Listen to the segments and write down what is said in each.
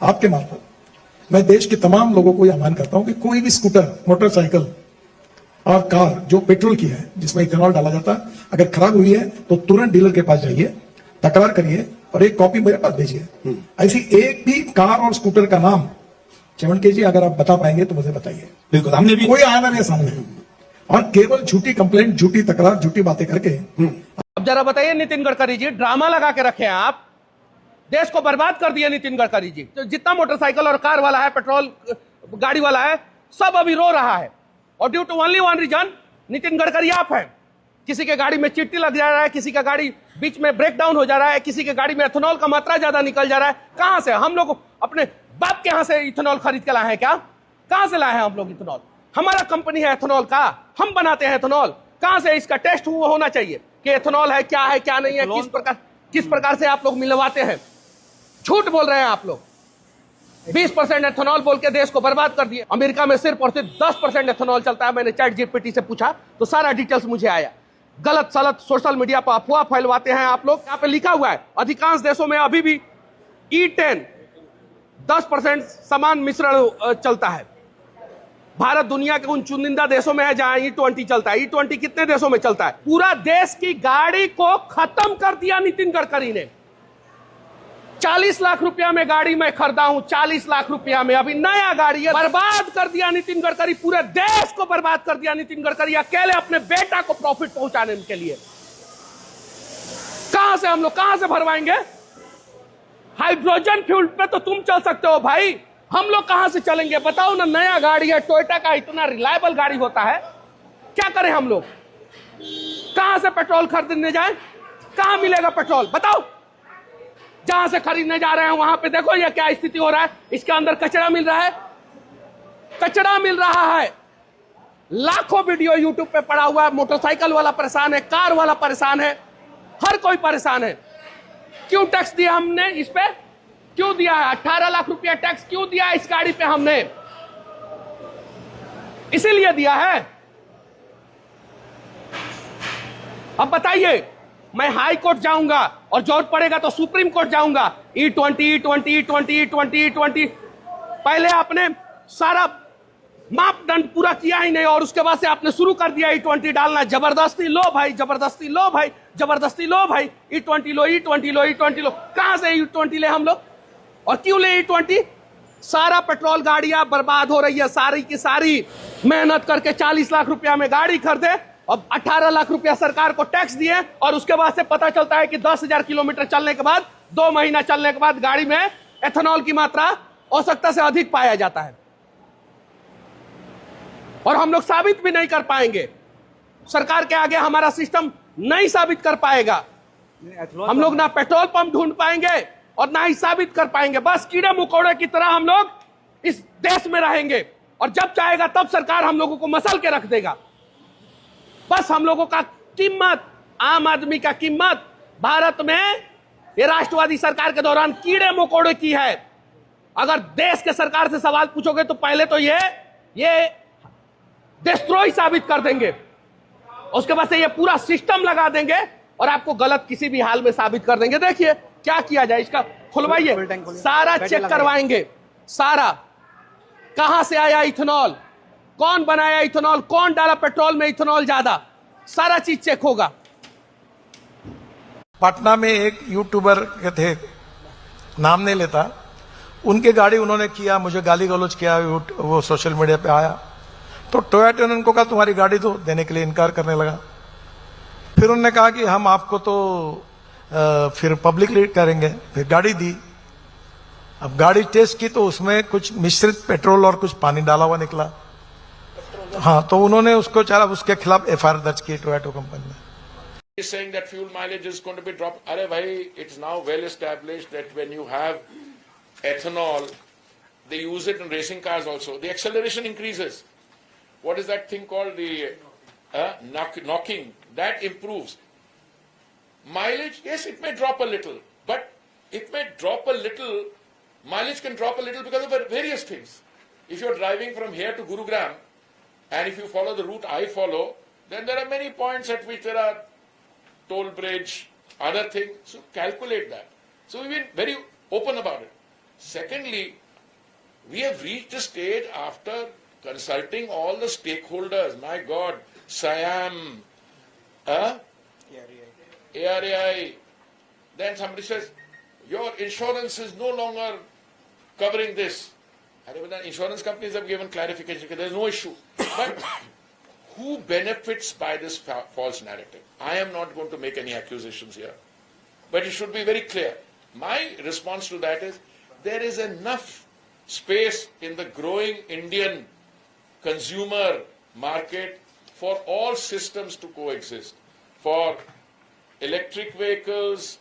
आपके मार्फत मैं देश के तमाम लोगों को यह आह्वान करता हूं कि कोई भी स्कूटर, मोटरसाइकिल और कार जो पेट्रोल की है, जिसमें इथेनॉल डाला जाता है, अगर खराब हुई है तो तुरंत डीलर के पास जाइए, तकरार करिए और एक कॉपी मेरे पास भेजिए। ऐसी एक भी कार और स्कूटर का नाम चमन के जी अगर आप बता पाएंगे तो मुझे बताइए। बिल्कुल, हमने भी कोई आया ना मेरे सामने, और केवल झूठी कंप्लेंट, झूठी तकरार, झूठी बातें करके। अब जरा बताइए नितिन गडकरी जी, ड्रामा लगा के रखे हैं आप, देश को बर्बाद कर दिया नितिन गडकरी जी। तो जितना मोटरसाइकिल और कार वाला है, पेट्रोल गाड़ी वाला है, सब अभी रो रहा है, और due to only one reason, Nitin Gadkari आप हैं। किसी के गाड़ी में चिट्टी लग जा रहा है, किसी का गाड़ी बीच में ब्रेक डाउन हो जा रहा है, किसी के गाड़ी में एथेनॉल का मात्रा ज्यादा निकल जा रहा है। कहां से हम लोग अपने बाप के यहां से इथेनॉल खरीद के लाए हैं क्या? कहां से लाए हैं हम लोग इथेनॉल? हमारा कंपनी है एथेनॉल का, हम बनाते हैं एथेनॉल। कहां से इसका टेस्ट हुआ होना चाहिए कि एथेनॉल है क्या नहीं है, किस प्रकार से आप लोग मिलवाते हैं? झूठ बोल रहे हैं आप लोग। 20% एथेनॉल बोल के देश को बर्बाद कर दिए। अमेरिका में सिर्फ और सिर्फ 10% एथेनॉल चलता है। मैंने चैट जीपीटी से पूछा तो सारा डिटेल्स मुझे आया। गलत सलत सोशल मीडिया पर अफवाह फैलवाते हैं आप लोग। यहाँ पे लिखा हुआ है अधिकांश देशों में अभी भी E10 10% समान मिश्रण चलता है। भारत दुनिया के उन चुनिंदा देशों में है जहां E20 चलता है। E20 कितने देशों में चलता है? पूरा देश की गाड़ी को खत्म कर दिया नितिन गडकरी ने। 40 लाख रुपया में गाड़ी मैं खरीदा हूं, 40 लाख रुपया में, अभी नया गाड़ी है। बर्बाद कर दिया नितिन गडकरी, पूरे देश को बर्बाद कर दिया नितिन गडकरी, अकेले अपने बेटा को प्रॉफिट पहुंचाने के लिए। कहां से हम लोग कहां से भरवाएंगे? हाइड्रोजन फ्यूल पे तो तुम चल सकते हो भाई, हम लोग कहां से चलेंगे? बताओ ना। नया गाड़ी है, टोयोटा का इतना रिलायबल गाड़ी होता है, क्या करें हम लोग? कहां से पेट्रोल खरीदने जाए? कहां मिलेगा पेट्रोल बताओ? जहां से खरीदने जा रहे हैं वहां पे देखो ये क्या स्थिति हो रहा है। इसके अंदर कचरा मिल रहा है, कचरा मिल रहा है। लाखों वीडियो यूट्यूब पे पड़ा हुआ है। मोटरसाइकिल वाला परेशान है, कार वाला परेशान है, हर कोई परेशान है। क्यों टैक्स दिया हमने इस पे? क्यों दिया है? 18 लाख रुपया टैक्स क्यों दिया है इस गाड़ी पे हमने? इसीलिए दिया है। अब बताइए, मैं हाई कोर्ट जाऊंगा और जरूरत पड़ेगा तो सुप्रीम कोर्ट जाऊंगा। E20 पहले आपने सारा मापदंड पूरा किया ही नहीं और उसके बाद से आपने शुरू कर दिया E20 डालना। जबरदस्ती लो भाई, जबरदस्ती लो भाई, जबरदस्ती लो भाई। E20 लो, E20 लो, E20 लो। कहां से E20 ले हम लोग और क्यों ले E20? सारा पेट्रोल गाड़ियां बर्बाद हो रही है, सारी की सारी। मेहनत करके 40 लाख रुपया में गाड़ी खरीदे, अब 18 लाख रुपया सरकार को टैक्स दिए और उसके बाद से पता चलता है कि 10,000 किलोमीटर चलने के बाद, 2 महीना चलने के बाद गाड़ी में एथेनॉल की मात्रा आवश्यकता से अधिक पाया जाता है। और हम लोग साबित भी नहीं कर पाएंगे, सरकार के आगे हमारा सिस्टम नहीं साबित कर पाएगा। हम लोग ना पेट्रोल पंप ढूंढ पाएंगे और ना ही साबित कर पाएंगे। बस कीड़े मकोड़े की तरह हम लोग इस देश में रहेंगे और जब चाहेगा तब सरकार हम लोगों को मसल के रख देगा। बस हम लोगों का कीमत, आम आदमी का कीमत भारत में ये राष्ट्रवादी सरकार के दौरान कीड़े मकोड़े की है। अगर देश के सरकार से सवाल पूछोगे तो पहले तो ये डिस्ट्रॉय साबित कर देंगे, उसके बाद से ये पूरा सिस्टम लगा देंगे और आपको गलत किसी भी हाल में साबित कर देंगे। देखिए क्या किया जाए, इसका खुलवाइए, सारा चेक करवाएंगे। सारा कहां से आया इथेनॉल, कौन बनाया इथेनॉल, कौन डाला पेट्रोल में इथेनॉल ज्यादा, सारा चीज चेक होगा। पटना में एक यूट्यूबर के थे, नाम नहीं लेता, उनकी गाड़ी उन्होंने किया, मुझे गाली गलौज किया, वो सोशल मीडिया पे आया तो टोयोटा ने उनको कहा तुम्हारी गाड़ी दो, देने के लिए इनकार करने लगा। फिर उन्होंने कहा कि हम आपको तो फिर पब्लिकली करेंगे, फिर गाड़ी दी। अब गाड़ी टेस्ट की तो उसमें कुछ मिश्रित पेट्रोल और कुछ पानी डाला हुआ निकला। हाँ, तो उन्होंने उसको चला, उसके खिलाफ FIR दर्ज की टोयोटा कंपनी ने। He's saying that fuel mileage is going to be dropped. Arey bhai, it's now well established that when you have ethanol, they use it in racing cars also. The acceleration increases. What is that thing called? The knocking. That improves. Mileage, yes, it may drop a little, but it may drop a little. Mileage can drop a little because of various things. If you're driving from here to Gurugram, and if you follow the route I follow, then there are many points at which there are toll bridge, other things. So calculate that. So we've been very open about it. Secondly, we have reached a stage after consulting all the stakeholders. My God, SIAM, ARAI. Then somebody says, your insurance is no longer covering this. Insurance companies have given clarification that there is no issue. But who benefits by this false narrative? I am not going to make any accusations here. But it should be very clear. My response to that is, there is enough space in the growing Indian consumer market for all systems to coexist. For electric vehicles,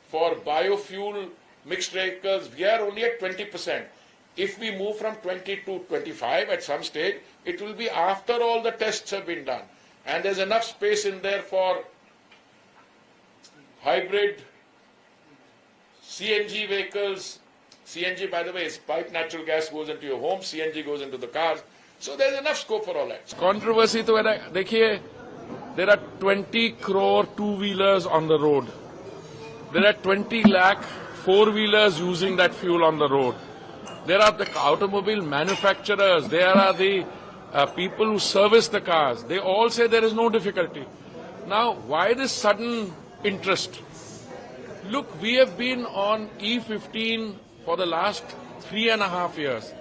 for biofuel mixed vehicles, we are only at 20%. If we move from 20 to 25 at some stage, it will be after all the tests have been done. And there's enough space in there for hybrid, CNG vehicles. CNG, by the way, is piped natural gas, goes into your home, CNG goes into the cars. So there's enough scope for all that. Controversy to देखिए, there are 20 crore two-wheelers on the road. There are 20 lakh four-wheelers using that fuel on the road. There are the automobile manufacturers. There are the people who service the cars. They all say there is no difficulty. Now, why this sudden interest? Look, we have been on E15 for the last 3.5 years.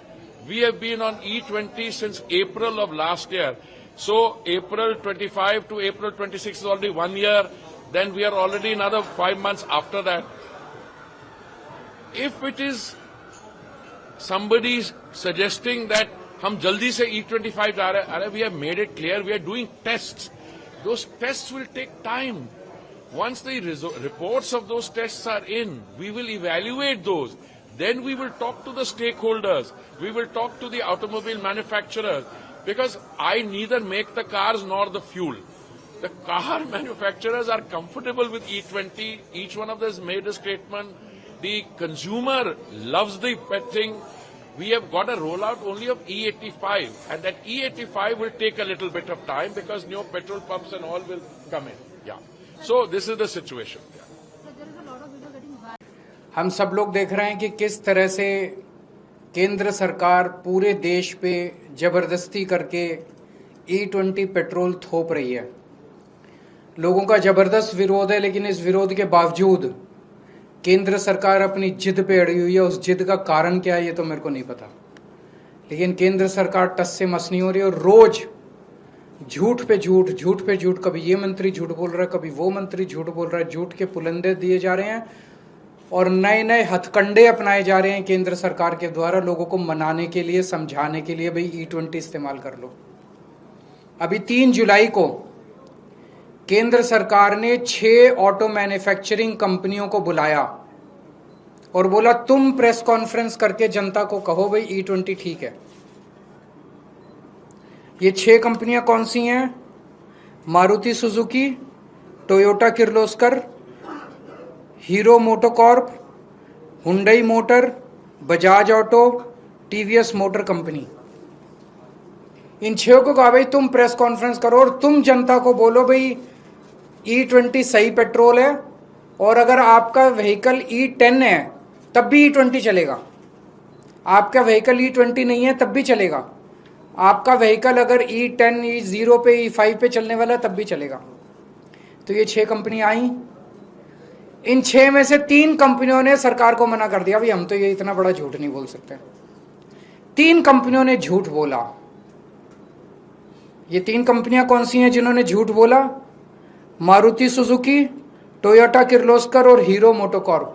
We have been on E20 since April of last year. So April 25 to April 26 is already 1 year. Then we are already another 5 months after that. If it is somebody suggesting that हम जल्दी से E25 जा रहे हैं, we have made it clear we are doing tests. Those tests will take time. Once the reports of those tests are in, we will evaluate those. Then we will talk to the stakeholders. We will talk to the automobile manufacturers. Because I neither make the cars nor the fuel. The car manufacturers are comfortable with E20. Each one of them has made a statement. The consumer loves the thing. We have got a rollout only of E85. And that E85 will take a little bit of time because new petrol pumps and all will come in. Yeah. So this is the situation. हम सब लोग देख रहे हैं कि किस तरह से केंद्र सरकार पूरे देश पे जबरदस्ती करके E20 पेट्रोल थोप रही है। लोगों का जबरदस्त विरोध है, लेकिन इस विरोध के बावजूद केंद्र सरकार अपनी जिद पे अड़ी हुई है। उस जिद का कारण क्या है ये तो मेरे को नहीं पता, लेकिन केंद्र सरकार टस से मस नहीं हो रही और रोज झूठ पे झूठ, झूठ पे झूठ, कभी ये मंत्री झूठ बोल रहा है, कभी वो मंत्री झूठ बोल रहा है, झूठ के पुलंदे दिए जा रहे हैं और नए नए हथकंडे अपनाए जा रहे हैं केंद्र सरकार के द्वारा लोगों को मनाने के लिए, समझाने के लिए, भाई E20 इस्तेमाल कर लो। अभी 3 जुलाई को केंद्र सरकार ने 6 ऑटो मैन्युफैक्चरिंग कंपनियों को बुलाया और बोला तुम प्रेस कॉन्फ्रेंस करके जनता को कहो भाई E20 ठीक है। ये 6 कंपनियां कौन सी हैं? Maruti Suzuki, Toyota Kirloskar, Hero MotoCorp, Hyundai motor, Bajaj auto, TVS motor company. इन 6 को कहा भाई तुम प्रेस कॉन्फ्रेंस करो और तुम जनता को बोलो भाई E20 सही पेट्रोल है और अगर आपका व्हीकल E10 है तब भी E20 चलेगा, आपका व्हीकल E20 नहीं है तब भी चलेगा, आपका व्हीकल अगर E10, E0 पे, E5 पे चलने वाला है तब भी चलेगा। तो ये 6 कंपनी आई। इन 6 में से 3 कंपनियों ने सरकार को मना कर दिया, भाई हम तो ये इतना बड़ा झूठ नहीं बोल सकते। 3 कंपनियों ने झूठ बोला। ये 3 कंपनियां कौन सी हैं जिन्होंने झूठ बोला? मारुति सुजुकी, टोयोटा किर्लोस्कर और हीरो मोटोकॉर्प।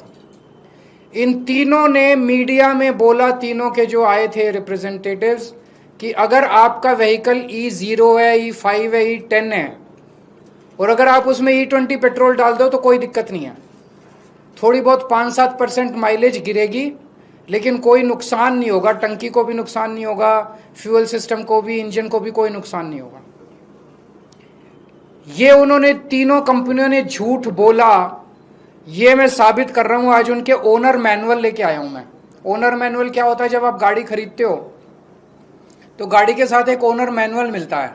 इन तीनों ने मीडिया में बोला, तीनों के जो आए थे रिप्रेजेंटेटिव्स, कि अगर आपका व्हीकल E0 है, E5 है, E10 है और अगर आप उसमें E20 पेट्रोल डाल दो तो कोई दिक्कत नहीं है। थोड़ी बहुत 5-7% माइलेज गिरेगी लेकिन कोई नुकसान नहीं होगा, टंकी को भी नुकसान नहीं होगा, फ्यूल सिस्टम को भी, इंजन को भी कोई नुकसान नहीं होगा। ये उन्होंने तीनों कंपनियों ने झूठ बोला। ये मैं साबित कर रहा हूं, आज उनके ओनर मैनुअल लेके आया हूं मैं। ओनर मैनुअल क्या होता है? जब आप गाड़ी खरीदते हो तो गाड़ी के साथ एक ओनर मैनुअल मिलता है,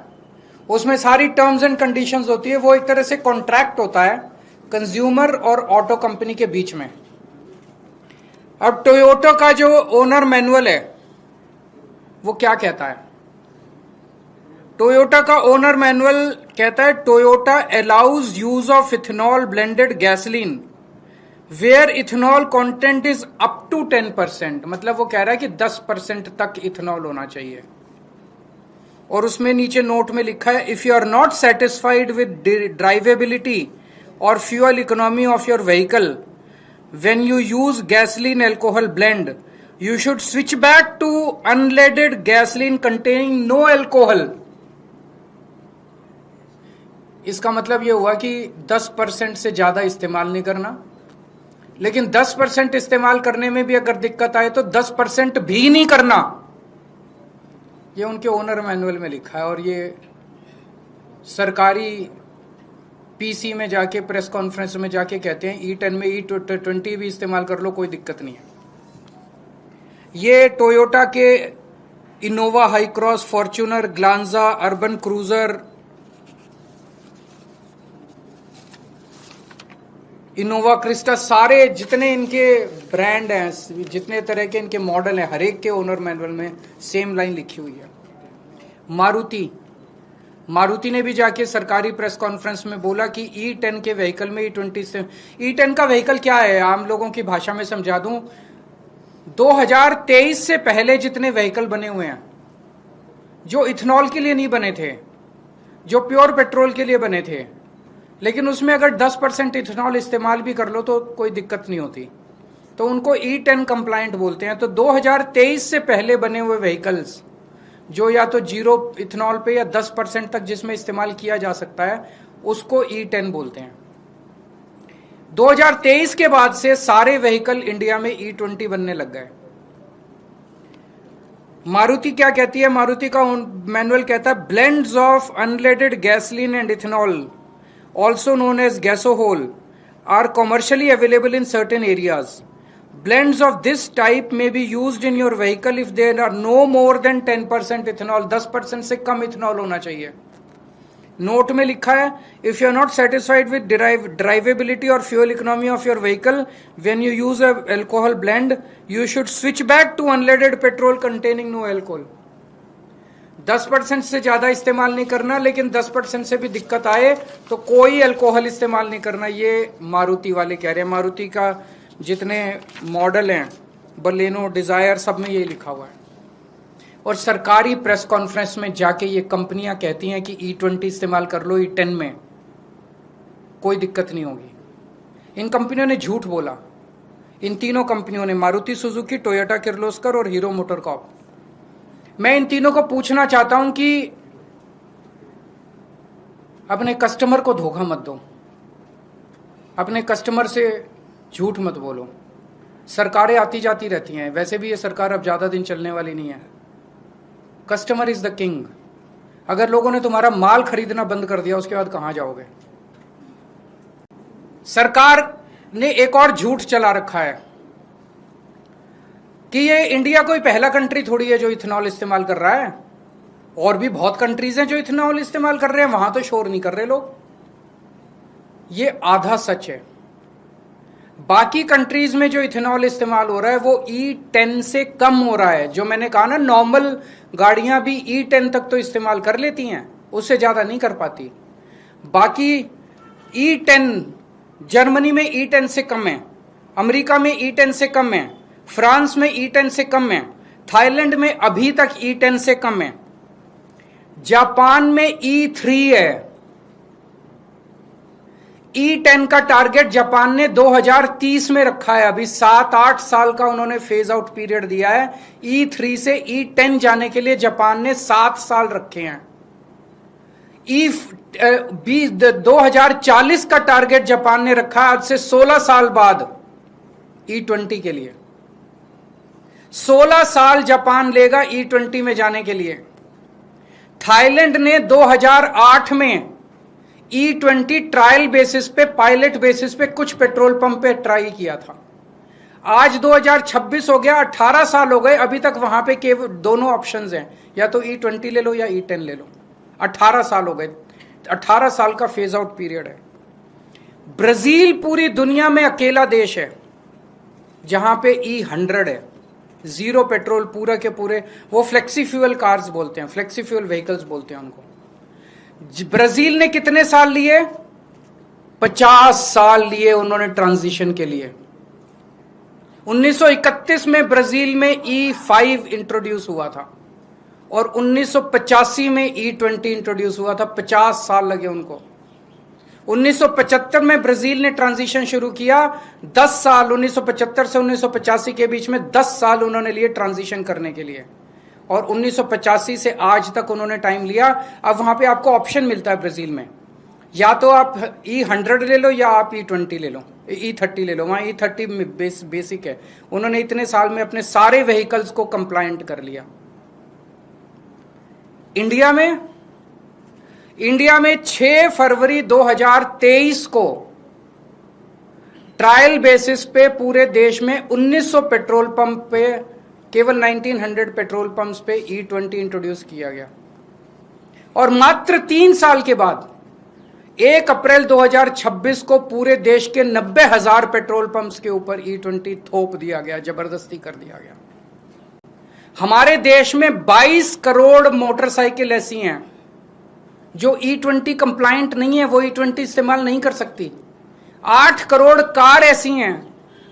उसमें सारी टर्म्स एंड कंडीशंस होती है। वो एक तरह से कॉन्ट्रैक्ट होता है कंज्यूमर और ऑटो कंपनी के बीच में। अब टोयोटा का जो ओनर मैनुअल है वो क्या कहता है? टोयोटा का ओनर मैनुअल कहता है Toyota allows use of ethanol blended gasoline where ethanol content is up to 10%। मतलब वो कह रहा है कि 10% तक इथेनॉल होना चाहिए। और उसमें नीचे नोट में लिखा है if you are not satisfied with drivability और fuel economy of your vehicle when you use gasoline alcohol blend you should switch back to unleaded gasoline containing no alcohol. इसका मतलब यह हुआ कि 10% से ज्यादा इस्तेमाल नहीं करना, लेकिन 10% इस्तेमाल करने में भी अगर दिक्कत आए तो 10% भी नहीं करना। ये उनके ओनर मैनुअल में लिखा है और ये सरकारी पीसी में जाके प्रेस कॉन्फ्रेंस में जाके कहते हैं E10 में E20 भी इस्तेमाल कर लो, कोई दिक्कत नहीं है। ये टोयोटा के Innova high cross, Fortuner, Glanza, urban cruiser, Innova Crysta, सारे जितने इनके ब्रांड हैं, जितने तरह के इनके मॉडल हैं, हर एक के ओनर मैनुअल में सेम लाइन लिखी हुई है। मारुति ने भी जाके सरकारी प्रेस कॉन्फ्रेंस में बोला कि E10 के व्हीकल में E20 से, E10 का व्हीकल क्या है आम लोगों की भाषा में समझा दूं, 2023 से पहले जितने व्हीकल बने हुए हैं जो इथेनॉल के लिए नहीं बने थे, जो प्योर पेट्रोल के लिए बने थे, लेकिन उसमें अगर 10% इथेनॉल इस्तेमाल भी कर लो तो कोई दिक्कत नहीं होती, तो उनको E10 कंप्लायंट बोलते हैं। तो 2023 से पहले बने हुए व्हीकल्स जो या तो 0 इथेनॉल पे या 10% तक जिसमें इस्तेमाल किया जा सकता है उसको E10 बोलते हैं। 2023 के बाद से सारे व्हीकल इंडिया में E20 बनने लग गए। मारुति क्या कहती है? मारुति का मैनुअल कहता है blends of unleaded gasoline and ethanol also known as gasohol are commercially available in certain areas. Blends of this type may be used in your vehicle if there are no more than 10% ethanol. 10% से कम ethanol होना चाहिए। Note में लिखा है if you are not satisfied with drivability or fuel economy of your vehicle when you use a alcohol blend you should switch back to unleaded petrol containing no alcohol. 10% से ज्यादा इस्तेमाल नहीं करना, लेकिन 10% से भी दिक्कत आए तो कोई अल्कोहल इस्तेमाल नहीं करना। ये मारुति वाले कह रहे हैं। मारुति का जितने मॉडल हैं, बलेनो, डिजायर, सब में ये लिखा हुआ है। और सरकारी प्रेस कॉन्फ्रेंस में जाके ये कंपनियां कहती हैं कि E20 इस्तेमाल कर लो, E10 में कोई दिक्कत नहीं होगी। इन कंपनियों ने झूठ बोला। इन तीनों कंपनियों ने, मारुति सुजुकी, टोयोटा किर्लोस्कर और हीरो मोटरकॉर्प। मैं इन तीनों को पूछना चाहता हूं कि अपने कस्टमर को धोखा मत दो, अपने कस्टमर से झूठ मत बोलो। सरकारें आती जाती रहती हैं, वैसे भी ये सरकार अब ज्यादा दिन चलने वाली नहीं है। Customer is the king. अगर लोगों ने तुम्हारा माल खरीदना बंद कर दिया उसके बाद कहां जाओगे? सरकार ने एक और झूठ चला रखा है कि ये इंडिया कोई पहला कंट्री थोड़ी है जो इथेनॉल इस्तेमाल कर रहा है, और भी बहुत कंट्रीज हैं जो इथेनॉल इस्तेमाल कर रहे हैं, वहां तो शोर नहीं कर रहे लोग। ये आधा सच है। बाकी कंट्रीज में जो इथेनॉल इस्तेमाल हो रहा है वो E10 से कम हो रहा है। जो मैंने कहा ना, नॉर्मल गाड़ियां भी E10 तक तो इस्तेमाल कर लेती हैं, उससे ज्यादा नहीं कर पाती। बाकी E10, जर्मनी में E10 से कम है, अमेरिका में E10 से कम है, फ्रांस में E10 से कम है, थाईलैंड में अभी तक E10 से कम है, जापान में E3 है। E10 का टारगेट जापान ने 2030 में रखा है। अभी 7-8 साल का उन्होंने फेज आउट पीरियड दिया है। E3 से E10 जाने के लिए जापान ने 7 साल रखे हैं। 2040 का टारगेट जापान ने रखा है, आज से 16 साल बाद E20 के लिए। 16 साल जापान लेगा E20 में जाने के लिए। थाईलैंड ने 2008 में E20 ट्रायल बेसिस पे, पायलट बेसिस पे कुछ पेट्रोल पंप पे ट्राई किया था। आज 2026 हो गया, 18 साल हो गए, अभी तक वहां पे केवल दोनों ऑप्शंस हैं, या तो E20 ले लो या E10 ले लो। 18 साल हो गए, 18 साल का फेज आउट पीरियड है। ब्राजील पूरी दुनिया में अकेला देश है जहां पे E100 है, जीरो पेट्रोल पूरा के पूरे, वो फ्लेक्सी फ्यूल कार्स बोलते हैं, फ्लेक्सी फ्यूल व्हीकल्स बोलते हैं उनको। ब्राजील ने कितने साल लिए? 50 साल लिए उन्होंने ट्रांजिशन के लिए। 1931 में ब्राजील में E5 इंट्रोड्यूस हुआ था और 1985 में E20 इंट्रोड्यूस हुआ था। 50 साल लगे उनको। 1975 में ब्राजील ने ट्रांजिशन शुरू किया। 10 साल 1975 से 1985 के बीच में 10 साल उन्होंने लिए ट्रांजिशन करने के लिए, और 1985 से आज तक उन्होंने टाइम लिया। अब वहां पे आपको ऑप्शन मिलता है ब्राजील में, या तो आप E100 ले लो या आप E20 ले लो, E30 ले लो। वहां E30 बेसिक है। उन्होंने इतने साल में अपने सारे व्हीकल्स को कंप्लायंट कर लिया। इंडिया में 6 फरवरी 2023 को ट्रायल बेसिस पे पूरे देश में 1900 पेट्रोल पंप पे, केवल 1900 पेट्रोल पंप्स पे E20 इंट्रोड्यूस किया गया। और मात्र 3 साल के बाद 1 अप्रैल 2026 को पूरे देश के 90,000 पेट्रोल पंप्स के ऊपर E20 थोप दिया गया, जबरदस्ती कर दिया गया। हमारे देश में 22 करोड़ मोटरसाइकिल ऐसी हैं जो E20 कंप्लायंट नहीं है, वो E20 इस्तेमाल नहीं कर सकती। 8 करोड़ कार ऐसी हैं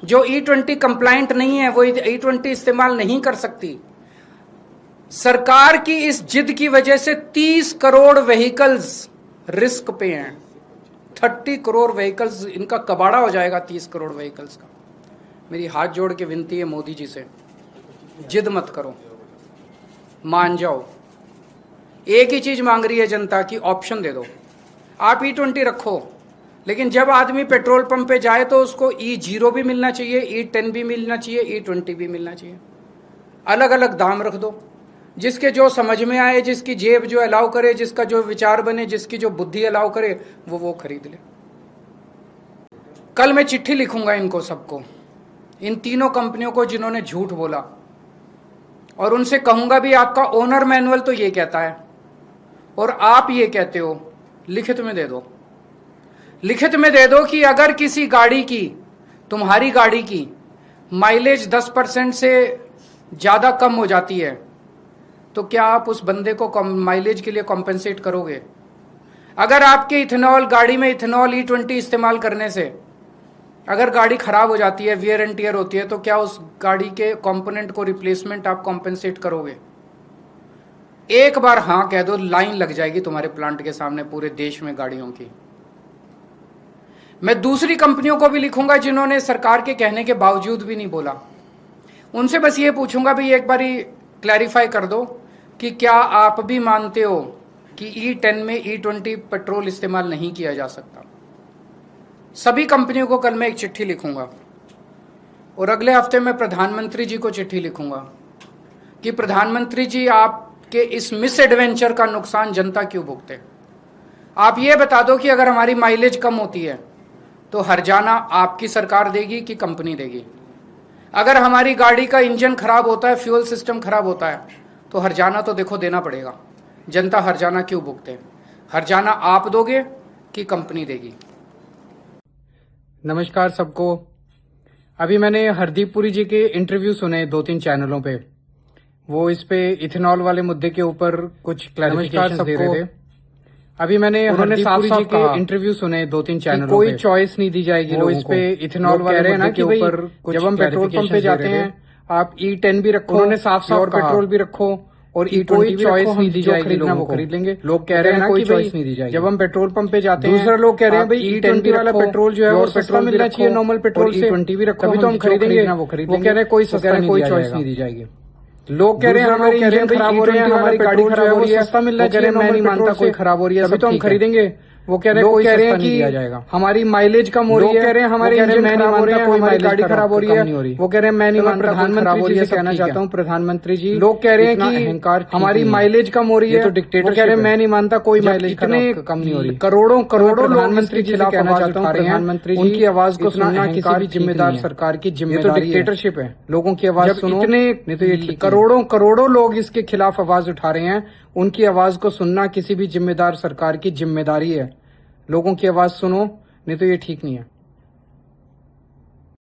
जो E20 कंप्लायंट नहीं है, वो E20 इस्तेमाल नहीं कर सकती। सरकार की इस जिद की वजह से 30 करोड़ व्हीकल्स रिस्क पे हैं। 30 करोड़ व्हीकल्स, इनका कबाड़ा हो जाएगा 30 करोड़ व्हीकल्स का। मेरी हाथ जोड़ के विनती है मोदी जी से, जिद मत करो, मान जाओ। एक ही चीज मांग रही है जनता की, ऑप्शन दे दो। आप E20 रखो, लेकिन जब आदमी पेट्रोल पंप पे जाए तो उसको E0 भी मिलना चाहिए, E10 भी मिलना चाहिए, E20 भी मिलना चाहिए। अलग अलग दाम रख दो, जिसके जो समझ में आए, जिसकी जेब जो अलाउ करे, जिसका जो विचार बने, जिसकी जो बुद्धि अलाउ करे, वो खरीद ले। कल मैं चिट्ठी लिखूंगा इनको सबको, इन तीनों कंपनियों को जिन्होंने झूठ बोला, और उनसे कहूंगा भी आपका ओनर मैनुअल तो ये कहता है और आप ये कहते हो, लिखित में दे दो। लिखित में दे दो कि अगर किसी गाड़ी की, तुम्हारी गाड़ी की माइलेज 10% से ज्यादा कम हो जाती है तो क्या आप उस बंदे को माइलेज के लिए कॉम्पेंसेट करोगे? अगर आपके इथेनॉल गाड़ी में इथेनॉल E20 इस्तेमाल करने से अगर गाड़ी खराब हो जाती है, वियर एंड टियर होती है, तो क्या उस गाड़ी के कंपोनेंट को रिप्लेसमेंट आप कॉम्पेंसेट करोगे? एक बार हाँ कह दो, लाइन लग जाएगी तुम्हारे प्लांट के सामने पूरे देश में गाड़ियों की। मैं दूसरी कंपनियों को भी लिखूंगा जिन्होंने सरकार के कहने के बावजूद भी नहीं बोला। उनसे बस ये पूछूंगा भी एक बारी क्लैरिफाई कर दो कि क्या आप भी मानते हो कि E10 में E20 पेट्रोल इस्तेमाल नहीं किया जा सकता? सभी कंपनियों को कल मैं एक चिट्ठी लिखूंगा, और अगले हफ्ते में प्रधानमंत्री जी को चिट्ठी लिखूंगा कि प्रधानमंत्री जी, आपके इस मिस एडवेंचर का नुकसान जनता क्यों भुगते? आप ये बता दो कि अगर हमारी माइलेज कम होती है तो हर्जाना आपकी सरकार देगी कि कंपनी देगी? अगर हमारी गाड़ी का इंजन खराब होता है, फ्यूल सिस्टम खराब होता है, तो हर्जाना तो देखो देना पड़ेगा। जनता हर्जाना क्यों भुगते? हर्जाना आप दोगे कि कंपनी देगी? नमस्कार सबको। अभी मैंने हरदीप पुरी जी के इंटरव्यू सुने 2-3 चैनलों पे। वो इस पे इथेनॉल वाले मुद्दे के ऊपर कुछ क्लैरिफिकेशन दे रहे थे। अभी मैंने हरदीप पुरी जी के इंटरव्यू सुने 2-3 चैनलों पे, कोई चॉइस नहीं दी जाएगी लोगों को। इस पे इथेनॉल वाले मुद्दे के ऊपर जब हम पेट्रोल पंप पे जाते हैं, आप E10 भी रखो, उन्होंने साफ-साफ और पेट्रोल भी रखो, और कोई चॉइस नहीं दी जाएगी लोगों को। खरीद लेंगे। लोग कह रहे हैं ना कोई चॉइस नहीं दी जाएगी। जब हम पेट्रोल पंप पे जाते हैं, दूसरे लोग कह रहे हैं भाई E20 वाला पेट्रोल जो है वो सस्ता मिलना चाहिए नॉर्मल पेट्रोल से, E20 भी रखो, तभी तो हम खरीदेंगे। वो कह रहे हैं कोई सस्ता नहीं, कोई चॉइस नहीं दी जाएगी। लोग कह रहे हैं हमारे इंजन खराब हो रहे हैं, हमारी गाड़ी खराब हो रही है, सस्ता मिलना चाहिए, मैं नहीं मानता कोई खराब हो रही है, तभी तो हम खरीदेंगे। वो कह रहे हैं कोई सस्ता नहीं दिया जाएगा। हमारी माइलेज कम हो रही है, कह रहे हैं हमारे इंजन मैं नहीं मानता कोई, हमारी गाड़ी खराब हो रही है, वो कह रहे हैं मैं नहीं मानता। प्रधानमंत्री जी से कहना चाहता हूँ, प्रधानमंत्री जी, लोग कह रहे हैं कि हमारी माइलेज कम हो रही है, तो डिक्टेटर कह रहे हैं मैं नहीं मानता कोई माइलेज कम नहीं हो रही। करोड़ों प्रधानमंत्री जी से कहना चाहता हूँ, प्रधानमंत्री उनकी आवाज को सुनना किसी भी जिम्मेदार सरकार की जिम्मेदारी है। डिक्टेटरशिप है, लोगों की आवाज सुनो। नहीं तो ये करोड़ों लोग इसके खिलाफ आवाज उठा रहे हैं, उनकी आवाज को सुनना किसी भी जिम्मेदार सरकार की जिम्मेदारी है। लोगों की आवाज सुनो, नहीं तो ये ठीक नहीं है।